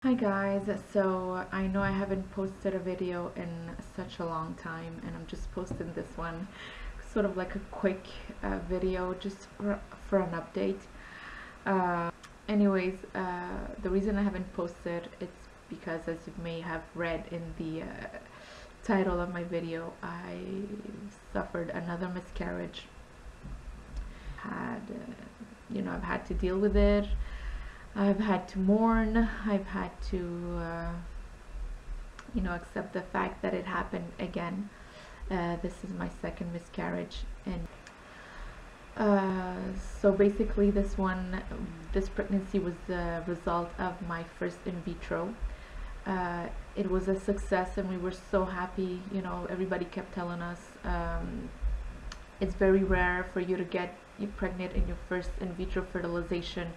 Hi guys, so I know I haven't posted a video in such a long time and I'm just posting this one sort of like a quick video just for an update. Uh, the reason I haven't posted it's because, as you may have read in the title of my video, I suffered another miscarriage. I've had to deal with it. I've had to mourn. I've had to, accept the fact that it happened again. This is my second miscarriage, and so basically, this pregnancy was the result of my first in vitro. It was a success, and we were so happy. Everybody kept telling us it's very rare for you to get pregnant in your first in vitro fertilization.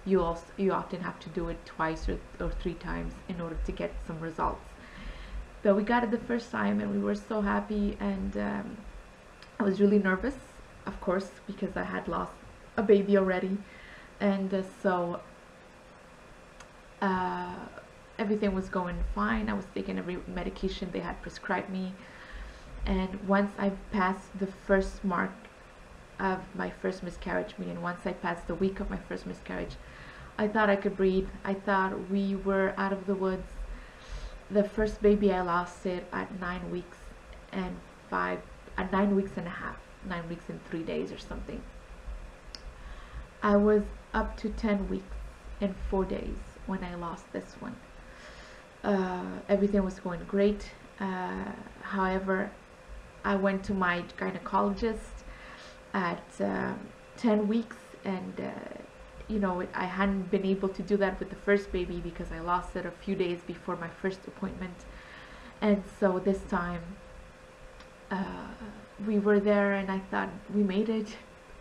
You often have to do it twice or three times in order to get some results. But we got it the first time and we were so happy, and I was really nervous, of course, because I had lost a baby already, and everything was going fine. I was taking every medication they had prescribed me, and once I passed the first mark of my first miscarriage, meaning once I passed the week of my first miscarriage, I thought I could breathe. I thought we were out of the woods. The first baby, I lost it at 9 weeks and 9 weeks and a half, 9 weeks and 3 days or something. I was up to 10 weeks and 4 days when I lost this one. Everything was going great. However, I went to my gynecologist at 10 weeks, and I hadn't been able to do that with the first baby because I lost it a few days before my first appointment. And so this time we were there, and I thought, we made it.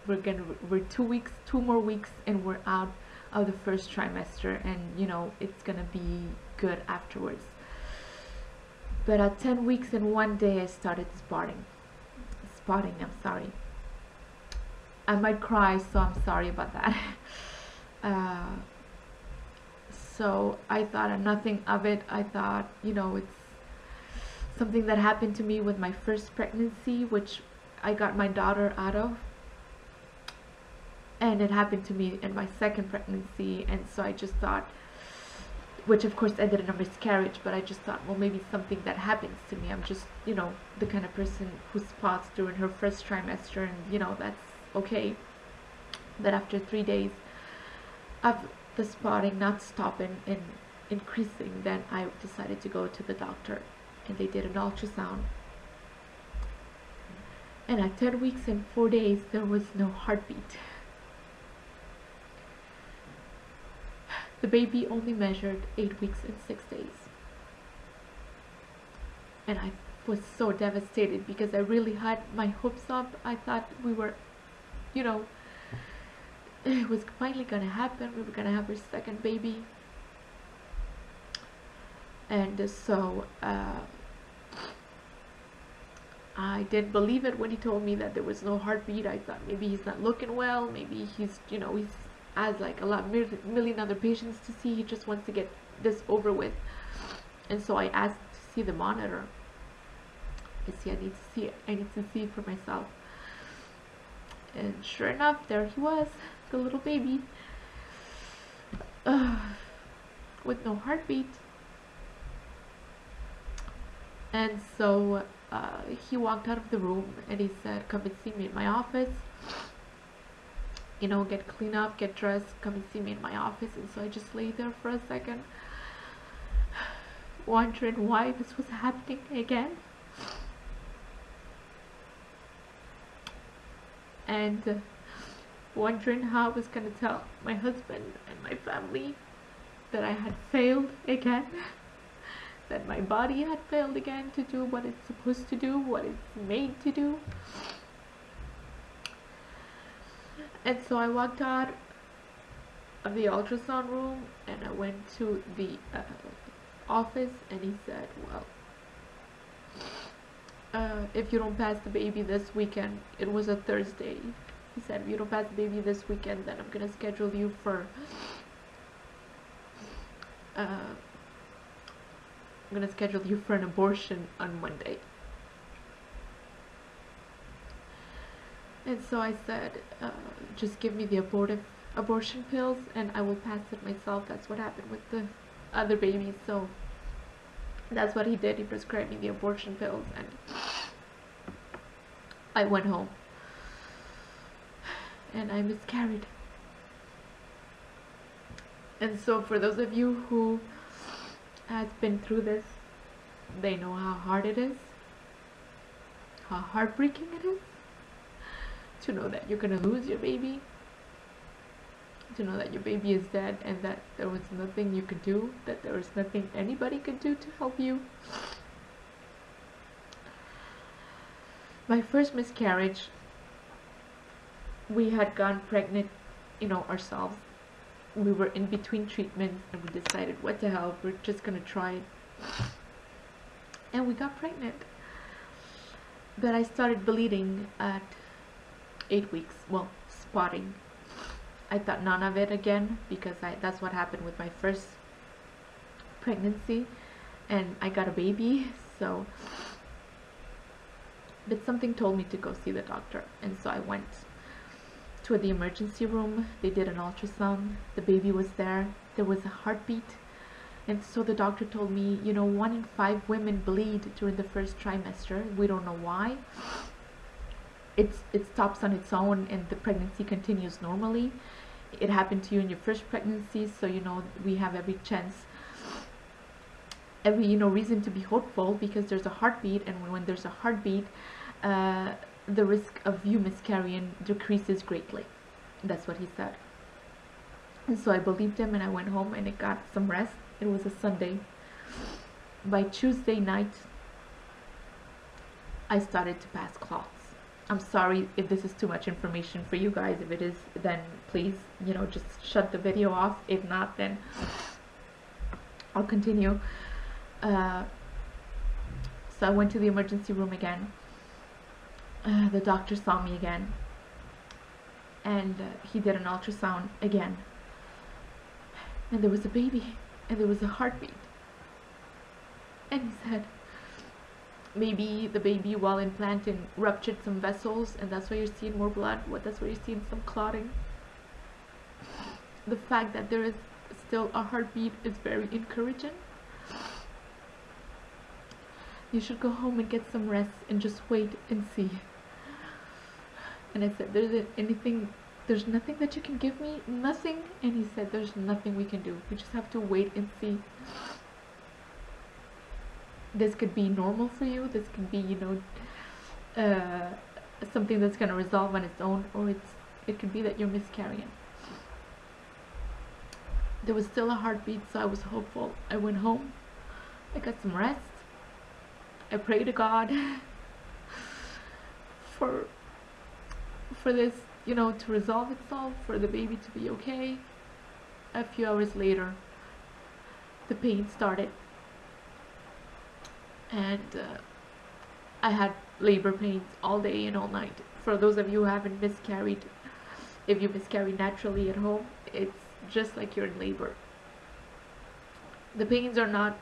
We're 2 more weeks and we're out of the first trimester, and it's gonna be good afterwards. But at 10 weeks and 1 day I started spotting. I'm sorry. I might cry, so I'm sorry about that. So I thought nothing of it. I thought, it's something that happened to me with my first pregnancy, which I got my daughter out of, and it happened to me in my second pregnancy. And so I just thought, which of course ended in a miscarriage, but I just thought, well, maybe something that happens to me. I'm just, the kind of person who spots during her first trimester, and that's okay. But after 3 days of the spotting not stopping and increasing, then I decided to go to the doctor, and they did an ultrasound. And at 10 weeks and 4 days, there was no heartbeat. The baby only measured 8 weeks and 6 days. And I was so devastated because I really had my hopes up. I thought we were, it was finally gonna happen. We were gonna have our second baby. And so I didn't believe it when he told me that there was no heartbeat. I thought maybe he's not looking well. Maybe he's has like a million other patients to see. He just wants to get this over with. And so I asked to see the monitor. I need to see it. I need to see it for myself. And sure enough, there he was, the little baby, with no heartbeat. And so he walked out of the room and he said, "Come and see me in my office. Get clean up, get dressed, come and see me in my office." And so I just lay there for a second, wondering why this was happening again. And wondering how I was going to tell my husband and my family that I had failed again, that my body had failed again to do what it's supposed to do, what it's made to do. And so I walked out of the ultrasound room and I went to the office, and he said, "Well, if you don't pass the baby this weekend," it was a Thursday, he said, "if you don't pass the baby this weekend, then I'm gonna schedule you for I'm gonna schedule you for an abortion on Monday. And so I said, just give me the abortion pills and I will pass it myself. That's what happened with the other babies. So that's what he did. He prescribed me the abortion pills and I went home and I miscarried. And so for those of you who has been through this, they know how hard it is, how heartbreaking it is to know that you're gonna lose your baby, to know that your baby is dead and that there was nothing you could do, that there was nothing anybody could do to help you. My first miscarriage, we had gone pregnant, ourselves. We were in between treatments and we decided, what the hell, we're just gonna try it. And we got pregnant. But I started bleeding at 8 weeks, well, spotting. I thought none of it again because that's what happened with my first pregnancy and I got a baby, so but something told me to go see the doctor, and so I went to the emergency room. They did an ultrasound, the baby was there was a heartbeat, and so the doctor told me, 1 in 5 women bleed during the first trimester. We don't know why. It stops on its own and the pregnancy continues normally. It happened to you in your first pregnancy, so we have every chance, every reason to be hopeful because there's a heartbeat, and when there's a heartbeat, the risk of you miscarrying decreases greatly. That's what he said. And so I believed him and I went home and I got some rest. It was a Sunday. By Tuesday night, I started to pass clots. I'm sorry if this is too much information for you guys. If it is, then please, just shut the video off. If not, then I'll continue. So I went to the emergency room again. The doctor saw me again. And he did an ultrasound again. And there was a baby. And there was a heartbeat. And he said, maybe the baby while implanting ruptured some vessels and that's why you're seeing more blood. That's why you're seeing some clotting. The fact that there is still a heartbeat is very encouraging. You should go home and get some rest and just wait and see. And I said, there's nothing that you can give me? Nothing? And he said, there's nothing we can do. We just have to wait and see. This could be normal for you. This could be, something that's going to resolve on its own, or it could be that you're miscarrying. There was still a heartbeat, so I was hopeful. I went home. I got some rest. I prayed to God for this, to resolve itself, for the baby to be okay. A few hours later, the pain started. And I had labor pains all day and all night. For those of you who haven't miscarried, if you miscarry naturally at home, it's just like you're in labor. The pains are not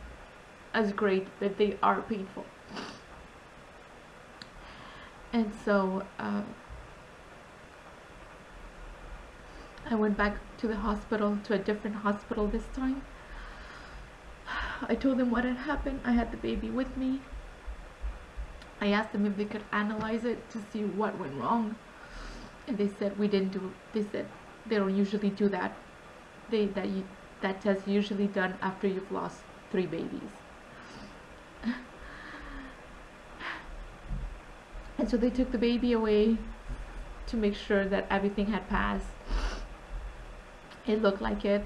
as great, but they are painful. And so I went back to the hospital, to a different hospital this time. I told them what had happened. I had the baby with me. I asked them if they could analyze it to see what went wrong. And they said they said they don't usually do that. That test is usually done after you've lost 3 babies. And so they took the baby away to make sure that everything had passed. It looked like it.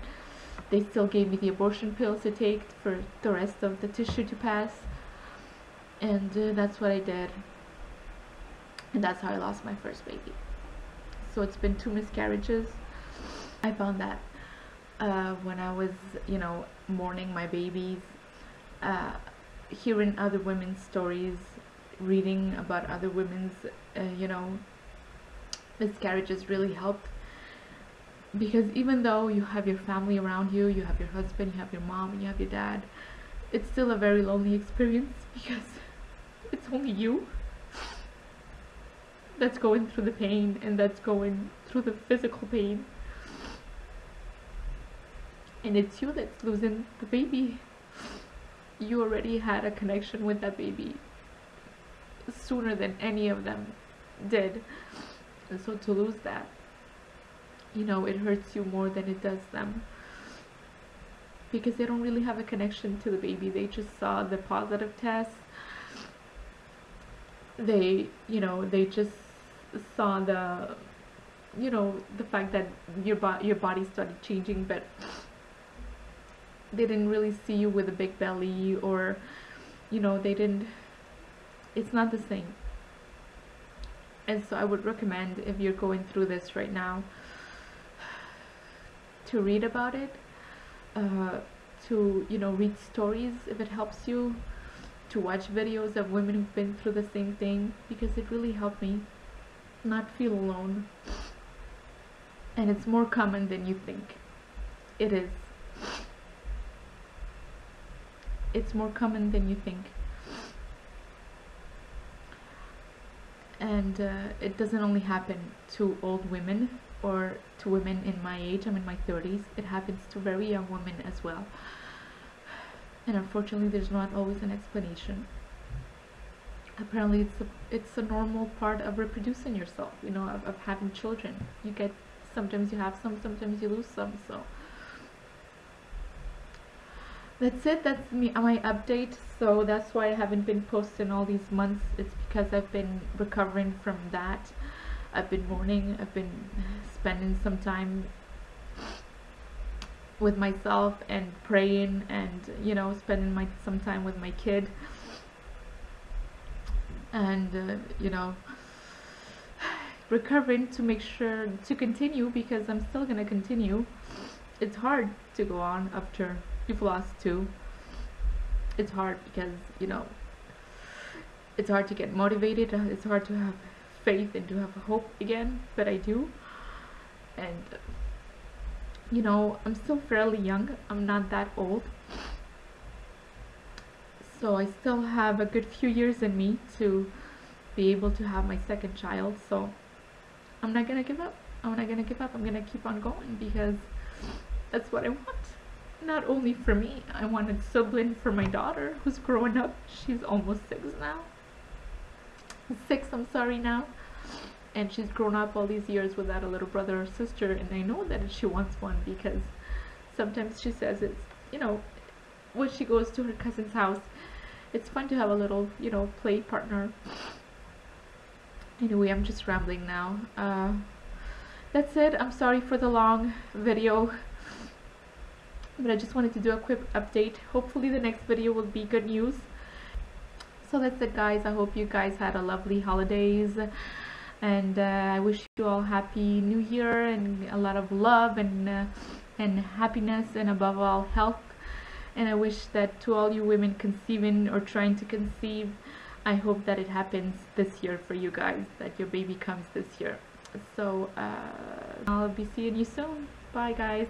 They still gave me the abortion pills to take for the rest of the tissue to pass. And that's what I did. And that's how I lost my first baby. So it's been 2 miscarriages. I found that when I was, mourning my babies, hearing other women's stories, reading about other women's, miscarriages really helped. Because even though you have your family around you, you have your husband, you have your mom, and you have your dad, it's still a very lonely experience because it's only you that's going through the pain and that's going through the physical pain, and it's you that's losing the baby. You already had a connection with that baby sooner than any of them did, and so to lose that, it hurts you more than it does them, because they don't really have a connection to the baby. They just saw the positive test. They just saw the fact that your body started changing, but they didn't really see you with a big belly, or they didn't. It's not the same. And so I would recommend, if you're going through this right now, to read about it, to read stories if it helps you, to watch videos of women who've been through the same thing, because it really helped me not feel alone. And it's more common than you think. It is. It's more common than you think. And it doesn't only happen to old women or to women in my age. I'm in my 30s. It happens to very young women as well. And unfortunately, there's not always an explanation. Apparently, it's a normal part of reproducing yourself, of having children. Sometimes you have some, sometimes you lose some. So that's it. That's my update. So that's why I haven't been posting all these months. It's because I've been recovering from that. I've been mourning. I've been spending some time with myself and praying, and spending some time with my kid, and recovering to make sure to continue, because I'm still gonna continue. It's hard to go on after you've lost two. It's hard because it's hard to get motivated. It's hard to have faith and to have hope again, but I do. And I'm still fairly young. I'm not that old, so I still have a good few years in me to be able to have my second child. So I'm not gonna give up. I'm gonna keep on going, because that's what I want. Not only for me, I want a sibling for my daughter who's growing up. She's almost 6 now. 6, I'm sorry, now. And she's grown up all these years without a little brother or sister, and I know that she wants one, because sometimes she says it's, when she goes to her cousin's house, it's fun to have a little, play partner. Anyway, I'm just rambling now. That's it. I'm sorry for the long video, but I just wanted to do a quick update. Hopefully the next video will be good news. So that's it, guys. I hope you guys had a lovely holidays, and I wish you all happy new year and a lot of love and happiness, and above all health. And I wish that to all you women conceiving or trying to conceive, I hope that it happens this year for you guys, that your baby comes this year. So I'll be seeing you soon. Bye, guys.